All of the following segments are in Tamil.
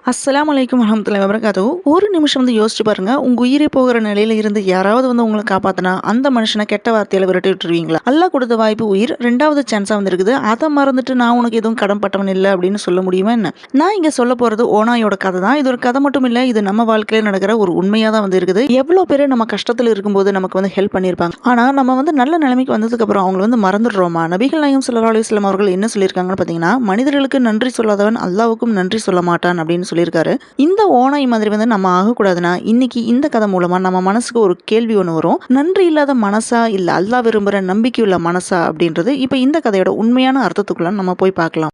அஸ்ஸலாமு அலைக்கும் வரஹ்மத்துல்லாஹி வபரகாத்துஹு. ஒரு நிமிஷம் யோசிச்சு பாருங்க. உங்க உயிரே போகிற நிலையில இருந்து யாராவது உங்கள காப்பாத்துனா, அந்த மனுஷன கெட்ட வார்த்தையால விரட்டி விட்டுருவீங்களா? அல்லாஹ் குடுத்த வாய்ப்பு உயிர் 2வது சான்ஸா இருக்குது. அத மறந்துட்டு நான் உனக்கு எதுவும் கடன்பட்டவன் இல்ல அப்படின்னு சொல்ல முடியுமா என்ன? நான் இங்க சொல்ல போறது ஓநாயோட கதை தான். இது ஒரு கதை மட்டும் இல்ல. இது நம்ம வாழ்க்கையில நடக்கிற ஒரு உண்மையா தான் இருக்குது. எவ்வளோ பேரு நம்ம கஷ்டத்துல இருக்கும்போது நமக்கு ஹெல்ப் பண்ணியிருப்பாங்க. ஆனா நம்ம நல்ல நிலைமைக்கு வந்ததுக்கு அப்புறம் அவங்கள மறந்துடுறோமா? நபிகள் நாயகம் ஸல்லல்லாஹு அலைஹி வஸல்லம் அவர்கள் என்ன சொல்லியிருக்காங்கன்னு பார்த்தீங்கன்னா, மனிதர்களுக்கு நன்றி சொல்லாதவன் அல்லாஹ்வுக்கும் நன்றி சொல்ல மாட்டான் அப்படின்னு சொல்லியிருக்காரு. இந்த ஓநாய் மாதிரி நம்ம ஆகக்கூடாதுன்னா, இன்னைக்கு இந்த கதை மூலமா நம்ம மனசுக்கு ஒரு கேள்வி ஒன்று வரும். நன்றி இல்லாத மனசா இல்ல அல்லாஹ் விரும்புற நம்பிக்கையுள்ள மனசா அப்படின்றது இப்ப இந்த கதையோட உண்மையான அர்த்தத்துக்குள்ள நம்ம போய் பார்க்கலாம்.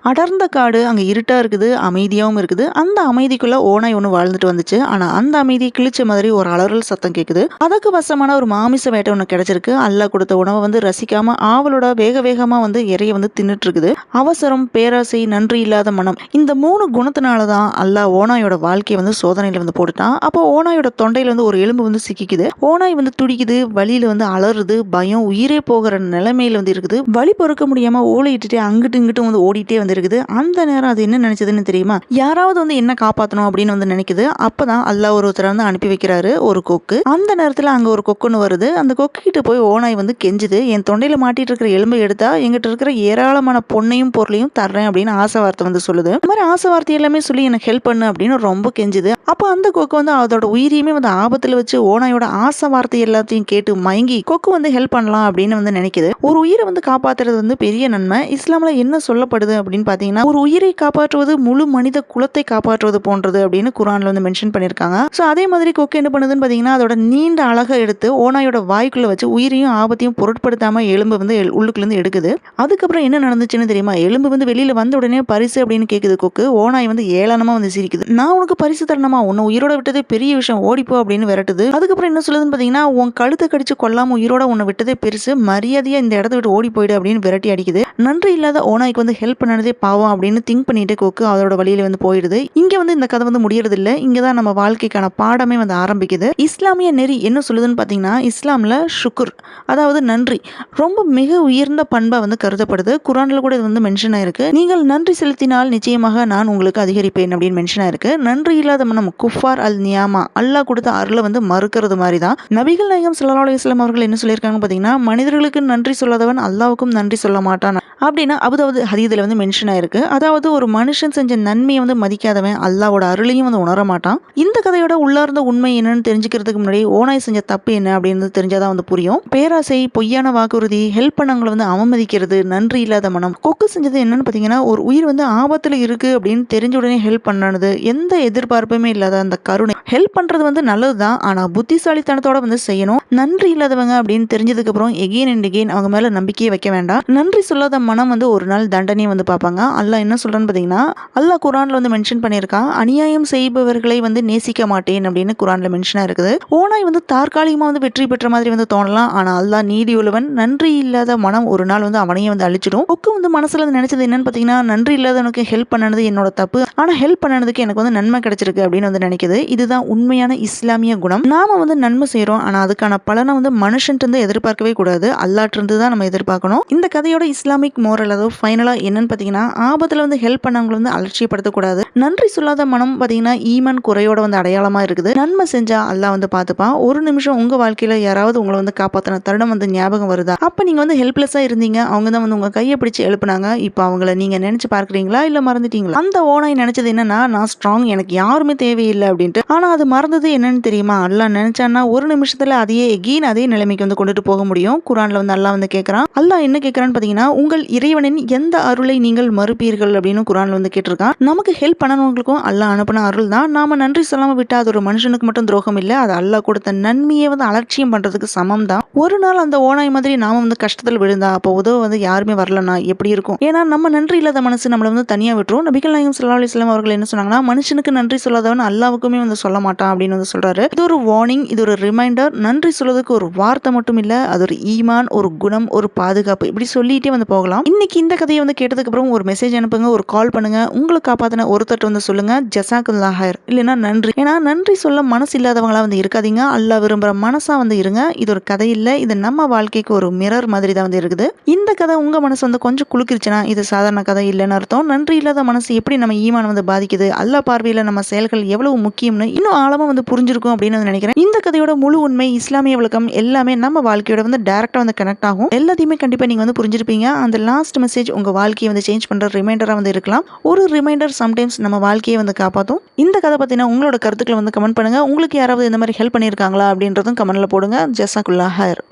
அடர்ந்த காடு, அங்க இருட்டா இருக்குது, அமைதியாவும் இருக்குது. அந்த அமைதிக்குள்ள ஓநாய் ஒன்று வாழ்ந்துட்டு வந்துச்சு. ஆனா அந்த அமைதியை கிழிச்ச மாதிரி ஒரு அலறல் சத்தம் கேக்குது. அதுக்கு வசமான ஒரு மாமிச வேட்டை ஒன்று கிடைச்சிருக்கு. அல்லாஹ் கொடுத்த உணவை ரசிக்காம ஆவலோட வேக வேகமா இறைய தின்னுட்டு இருக்குது. அவசரம், பேராசை, நன்றி இல்லாத மனம், இந்த 3 குணத்தினாலதான் அல்லாஹ் ஓநாயோட வாழ்க்கையை சோதனையில போட்டுட்டான். அப்போ ஓநாயோட தொண்டையில ஒரு எலும்பு சிக்கிக்குது. ஓநாய் துடிக்குது, வலியில அலறுது, பயம், உயிரே போகிற நிலைமையில இருக்குது. வலி பொறுக்க முடியாம ஓலையிட்டுட்டு அங்கிட்டு இங்கிட்டு ஓடிட்டே இருக்குது. அந்த நேரம் அது என்ன நினைச்சதுன்னு தெரியுமா? யாராவது என்ன காப்பாத்தணும் அப்படின்னு நினைக்குது. அப்பதான் அல்லாஹ் ஒருத்தரை அனுப்பி வைக்கிறாரு, ஒரு கொக்கு. அந்த நேரத்துல அங்க ஒரு கொக்குன்னு வருது. அந்த கொக்கு கிட்ட போய் ஓநாய் கெஞ்சுது, என் தொண்டையில மாட்டிட்டு இருக்கிற எலும்பை எடுத்தா எங்கிட்ட இருக்கிற ஏராளமான பொண்ணையும் பொருளையும் தர்றேன் அப்படின்னு ஆசை வார்த்தை சொல்லுது. இந்த மாதிரி ஆசை வார்த்தை எல்லாமே சொல்லி எனக்கு ஹெல்ப் பண்ணு அப்படின்னு ரொம்ப கெஞ்சுது. அப்ப அந்த கொக்கு அதோட உயிரியுமே ஆபத்துல வச்சு ஓநாயோட ஆசை வார்த்தை எல்லாத்தையும் கேட்டு மயங்கி கொக்கு ஹெல்ப் பண்ணலாம் அப்படின்னு நினைக்குது. ஒரு உயிரை காப்பாத்துறது பெரிய நன்மை. இஸ்லாம்ல என்ன சொல்லப்படுது அப்படின்னு பாத்தீங்கன்னா, ஒரு உயிரை காப்பாற்றுவது முழு மனித குலத்தை காப்பாற்றுவது போன்றது அப்படின்னு குர்ஆன்ல மென்ஷன் பண்ணிருக்காங்க. சோ அதே மாதிரி கொக்கு என்ன பண்ணுதுன்னு பாத்தீங்கன்னா, அதோட நீண்ட அலகை எடுத்து ஓநாயோட வாய்க்குள்ள வச்சு உயிரையும் ஆபத்தையும் பொருட்படுத்தாம எலும்பு உள்ளுக்குள்ள இருந்து எடுக்குது. அதுக்கப்புறம் என்ன நடந்துச்சுன்னு தெரியுமா? எலும்பு வெளியில வந்த உடனே பரிசு அப்படின்னு கேக்குது கொக்கு. ஓநாய் ஏளனமா சிரிக்குது. நான் உனக்கு பரிசு தரணுமா? உன்னை உயிரோட விட்டதே பெரிய விஷயம், ஓடிப்போ அப்படின்னு விரட்டுது. அதுக்கப்புறம் என்ன சொல்லுதுன்னு பாத்தீங்கன்னா, உன் கழுத்தை கடிச்சு கொல்லாம உயிரோட உன்னை விட்டதே பெருசு, மரியாதையா இந்த இடத்த விட்டு ஓடி போயிடு அப்படின்னு விரட்டி அடிக்குது. நன்றி இல்லாத ஓநாய்க்கு ஹெல்ப் பண்ணதே பாவம் அப்படின்னு திங்க் பண்ணிட்டு கொக்கு அதோட வழியில போயிடுது. இங்க இந்த கதை முடியறது இல்ல. இங்கதான் நம்ம வாழ்க்கைக்கான பாடமே ஆரம்பிக்குது. இஸ்லாமிய நெறி என்ன சொல்லுதுன்னு பாத்தீங்கன்னா, இஸ்லாம்ல ஷுக்குர், அதாவது நன்றி, ரொம்ப மிக உயர்ந்த பண்பா கருதப்படுது. குர்ஆன்ல கூட இது மென்ஷன் ஆயிருக்கு. நீங்கள் நன்றி செலுத்தினால் நிச்சயமாக நான் உங்களுக்கு அதிகரிப்பேன் அப்படின்னு மென்ஷன் ஆயிருக்கு. நன்றி இல்லாத மனம் குஃபார் அல் நியாமா, அல்லாஹ் கொடுத்த அருளை மறுக்கிறது மாதிரி தான். நபிகள் நாயகம் ஸல்லல்லாஹு அலைஹி வஸல்லம் அவர்கள் என்ன சொல்லியிருக்காங்க பாத்தீங்கன்னா, மனிதர்களுக்கு நன்றி சொல்லாதவன் அல்லாஹ்வுக்கும் நன்றி சொல்ல மாட்டான் அப்படின்னு அபுதாவுத் ஹதீஸ்ல மென்ஷன் ஆயிருக்கு. அதாவது ஒரு மனுஷன் செஞ்ச நன்மையை மதிக்காதவன் அல்லாஹ்வோட அருளையும் உணர மாட்டான். இந்த கதையோட உள்ளார்ந்த உண்மை என்னன்னு தெரிஞ்சுக்கிறதுக்கு முன்னாடி ஓநாய் செஞ்ச தப்பு என்ன அப்படின்னு தெரிஞ்சாதான் புரியும். பேராசை, பொய்யான வாக்குறுதி, ஹெல்ப் பண்ணவங்களை அவமதிக்கிறது, நன்றி இல்லாத மனம். கொக்கு செஞ்சது என்னன்னு பாத்தீங்கன்னா, ஒரு உயிர் ஆபத்துல இருக்கு அப்படின்னு தெரிஞ்ச உடனே ஹெல்ப் பண்ணது, எந்த எதிர்பார்ப்புமே இல்லாத அந்த கருணை. ஹெல்ப் பண்றது நல்லதுதான், ஆனா புத்திசாலித்தனத்தோட செய்யணும். நன்றி இல்லாதவங்க அப்படின்னு தெரிஞ்சதுக்கு அப்புறம் எகெயின் அண்ட் எகெயின் அவங்க மேல நம்பிக்கையை வைக்க வேண்டாம். நன்றி சொல்லாத மனம் ஒரு நாள் தண்டனையை பார்ப்பாங்க. அல்லாஹ் என்ன சொல்றான்னு பாத்தீங்கன்னா, அல்லாஹ் குர்ஆன்ல மென்ஷன் பண்ணியிருக்கான், அநியாயம் செய்பவர்களை நேசிக்க மாட்டேன் அப்படின்னு குர்ஆன்ல மென்ஷனா இருக்குது. ஓநாய் தற்காலிகமா வெற்றி பெற்ற மாதிரி தோணலாம், ஆனா அல்லாஹ் நீதி உள்ளவன். நன்றி இல்லாத மனம் ஒரு நாள் அவனையே அழிச்சிடும். கொக்கு மனசுல நினைச்சது என்னன்னு பாத்தீங்கன்னா, நன்றி இல்லாதவனுக்கு ஹெல்ப் பண்ணது என்னோட தப்பு, ஆனா ஹெல்ப் பண்ணதுக்கு எனக்கு நன்மை கிடைச்சிருக்கு அப்படின்னு நினைக்குது. இதுதான் உண்மையான இஸ்லாமிய குணம். நாம நன்மை செய்யறோம், ஆனா அதுக்கான பலனை மனுஷன் இருந்து எதிர்பார்க்கவே கூடாது, அல்லாஹ்ட்ட இருந்து தான் நம்ம எதிர்பார்க்கணும். இந்த கதையோட இஸ்லாமிக் மோரல், அதாவது ஃபைனலா என்னன்னு பாத்தீங்கன்னா, ஆபத்துல ஹெல்ப் பண்ணவங்களை அலட்சியப்படுத்தக்கூடாது. நன்றி சொல்லாத மனம் பாத்தீங்கன்னா ஈமான் குறையோட அடையாளமா இருக்குது. நன்மை செஞ்சா அல்லாஹ் பார்த்துப்பான். ஒரு நிமிஷம் உங்க வாழ்க்கையில யாராவது உங்களை காப்பாத்தின தருணம் ஞாபகம் வருதா? அப்ப நீங்க ஹெல்ப்லெஸ்ஸா இருந்தீங்க, அவங்க தான் உங்க கையை பிடிச்சு எழுப்புனாங்க. இப்ப அவங்கள நீங்க நினைச்சு பார்க்கறீங்களா இல்ல மறந்துட்டீங்களா? அந்த ஓநாய் நினைச்சது என்னன்னா, நான் ஸ்ட்ராங், எனக்கு யாருமே தேவையில்லை அப்படின்ட்டு. ஆனா அது மறந்தது என்னன்னு தெரியுமா? அல்லாஹ் நினைச்சான்னா ஒரு நிமிஷத்துல அதையே எகெயின் அதே நிலைமைக்கு கொண்டுட்டு போக முடியும். குர்ஆன்ல அல்லாஹ் கேட்கறான். அல்லாஹ் என்ன கேட்கறான்னு பாத்தீங்கன்னா, உங்கள் இறைவனின் எந்த அருளை நீங்கள் மறுப்பீர்கள் அப்படின்னு குர்ஆன்ல கேட்டிருக்கான். நமக்கு ஹெல்ப் பண்ணவங்களுக்கும் அல்லாஹ் அனுப்பின அருள் தான். நாம நன்றி சொல்லாம விட்டா அது ஒரு மனுஷனுக்கு மட்டும் துரோகம் இல்ல, அது அல்லாஹ் கொடுத்த நன்மையை அலட்சியம் பண்றதுக்கு சமம் தான். ஒரு நாள் அந்த ஓநாய் மாதிரி நாம கஷ்டத்துல விழுந்தா அப்போ உதவ யாருமே வரலன்னா எப்படி இருக்கும்? ஏன்னா நம்ம நன்றி இல்லாத மனசு நம்மள தனியா விட்டுரும். நபிகள் நாயகம் ஸல்லல்லாஹு அலைஹி வஸல்லம் அவர்கள் என்ன சொன்னாங்கன்னா, மனுஷனுக்கு நன்றி சொல்லாதவன் அல்லாஹ்வுக்குமே சொல்ல மாட்டான் அப்படின்னு சொல்றாரு. இது ஒரு வார்னிங், இது ஒரு ரிமைண்டர். நன்றி சொல்றதுக்கு ஒரு வார்த்தை மட்டும் இல்ல, அது ஒரு ஈமான், ஒரு குணம், ஒரு பாதுகாப்பு, இப்படி சொல்லிட்டே போகலாம். இன்னைக்கு இந்த கதையை கேட்டதுக்கு அப்புறம் ஒரு மெசேஜ் அனுப்புங்க, ஒரு கால் பண்ணுங்க. உங்கள காப்பாத்தின ஒருத்தர்ட்ட வந்து சொல்லுங்க, ஜஸாக்கல்லாஹ் ஹைர். இல்லைன்னா நன்றி. ஏன்னா நன்றி சொல்ல மனசு இல்லாதவங்களா வந்து இருக்காதீங்க. அல்லாஹ் விரும்புற மனசா வந்து இருங்க. இது ஒரு கதை இல்ல. இது நம்ம வாழ்க்கைக்கு ஒரு மிரர் மாதிரி தான் வந்து இருக்குது. இந்த கதை உங்க மனசு வந்து கொஞ்சம் குலுக்கிருச்சுன்னா இது சாதாரண கதை இல்லைன்னு அர்த்தம். நன்றி இல்லாத மனசு எப்படி நம்ம ஈமான் வந்து பாதிக்குது, அல்லாஹ் பார்வையில நம்ம செயல்கள் எவ்வளவு முக்கியம்னு இன்னும் ஆழமா வந்து புரிஞ்சிருக்கும் அப்படின்னு வந்து நினைக்கிறேன். இந்த கதையோட முழு உண்மை, இஸ்லாமிய விளக்கம் எல்லாமே நம்ம வாழ்க்கையோட வந்து டைரக்டா வந்து கனெக்ட் ஆகும். எல்லாத்தையுமே கண்டிப்பா நீங்க வந்து புரிஞ்சிருப்பீங்க. அந்த லாஸ்ட் மெசேஜ் உங்க வாழ்க்கையை வந்து சேஞ்ச் பண்ற ரிமைண்டரா வந்து இருக்கலாம். ஒரு ரிமைண்டர் சம்டைம்ஸ் நம்ம வாழ்க்கையை வந்து காப்பாற்றும். இந்த கதை பத்தின உங்களோட கருத்துக்களை வந்து கமெண்ட் பண்ணுங்க. உங்களுக்கு யாராவது இந்த மாதிரி ஹெல்ப் பண்ணியிருக்காங்களா அப்படின்றதும் கமெண்ட்ல போடுங்க. ஜஸாக்குல்லாஹ் ஹைர்.